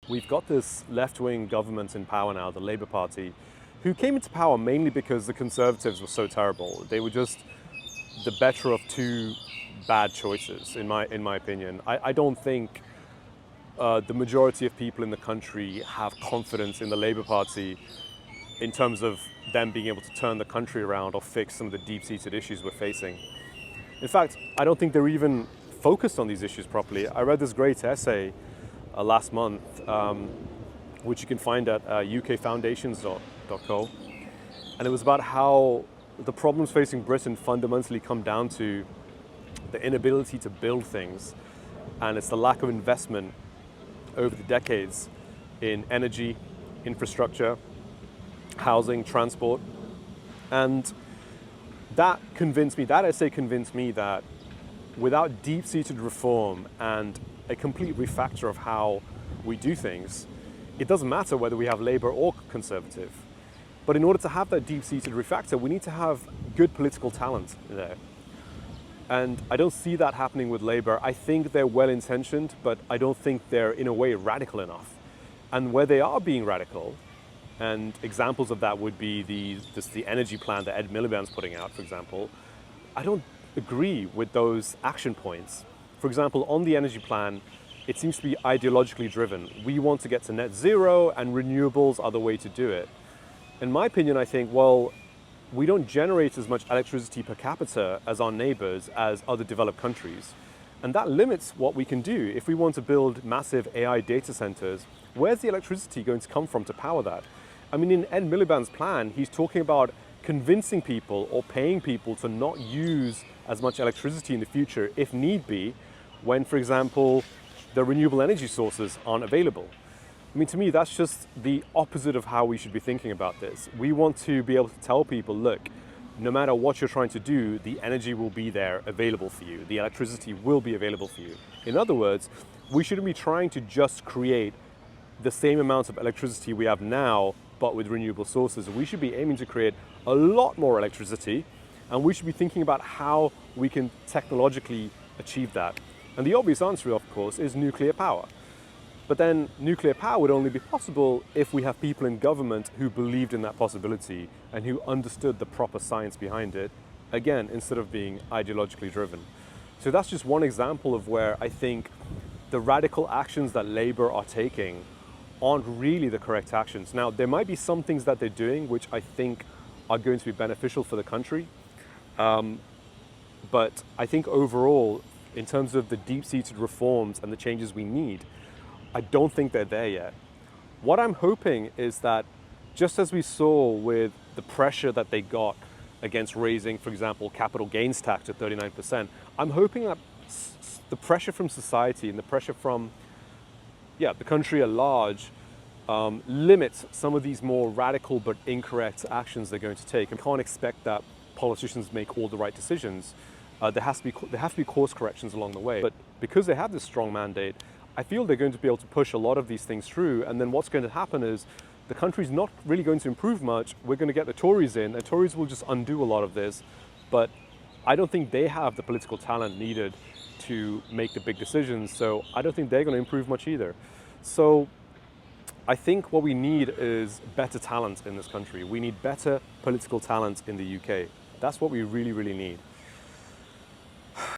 we've got this left-wing government in power now, the Labour Party, who came into power mainly because the Conservatives were so terrible. They were just the better of two bad choices, in my opinion. I don't think the majority of people in the country have confidence in the Labour Party in terms of them being able to turn the country around or fix some of the deep-seated issues we're facing. In fact, I don't think they're even focused on these issues properly. I read this great essay last month, which you can find at ukfoundations.co, and it was about how the problems facing Britain fundamentally come down to the inability to build things, and it's the lack of investment over the decades in energy, infrastructure, housing, transport. And that essay convinced me that without deep-seated reform and a complete refactor of how we do things, it doesn't matter whether we have Labour or Conservative. But in order to have that deep-seated refactor, we need to have good political talent there. And I don't see that happening with Labour. I think they're well-intentioned, but I don't think they're, in a way, radical enough. And where they are being radical, and examples of that would be the energy plan that Ed Miliband's putting out, for example, I don't agree with those action points. For example, on the energy plan, it seems to be ideologically driven. We want to get to net zero, and renewables are the way to do it. In my opinion, I think, well, we don't generate as much electricity per capita as our neighbors, as other developed countries. And that limits what we can do. If we want to build massive AI data centers, where's the electricity going to come from to power that? I mean, in Ed Miliband's plan, he's talking about convincing people or paying people to not use as much electricity in the future, if need be, when, for example, the renewable energy sources aren't available. I mean, to me, that's just the opposite of how we should be thinking about this. We want to be able to tell people, look, no matter what you're trying to do, the energy will be there available for you. The electricity will be available for you. In other words, we shouldn't be trying to just create the same amount of electricity we have now, but with renewable sources. We should be aiming to create a lot more electricity, and we should be thinking about how we can technologically achieve that. And the obvious answer, of course, is nuclear power. But then nuclear power would only be possible if we have people in government who believed in that possibility and who understood the proper science behind it, again, instead of being ideologically driven. So that's just one example of where I think the radical actions that Labour are taking aren't really the correct actions. Now, there might be some things that they're doing which I think are going to be beneficial for the country. But I think overall, in terms of the deep-seated reforms and the changes we need, I don't think they're there yet. What I'm hoping is that, just as we saw with the pressure that they got against raising, for example, capital gains tax to 39%, I'm hoping that the pressure from society and the pressure from the country at large limits some of these more radical but incorrect actions they're going to take. And can't expect that politicians make all the right decisions. There have to be course corrections along the way. But because they have this strong mandate, I feel they're going to be able to push a lot of these things through, and then what's going to happen is the country's not really going to improve much. We're going to get the Tories in, and Tories will just undo a lot of this, but I don't think they have the political talent needed to make the big decisions, so I don't think they're going to improve much either. So I think what we need is better talent in this country. We need better political talent in the UK. That's what we really, really need.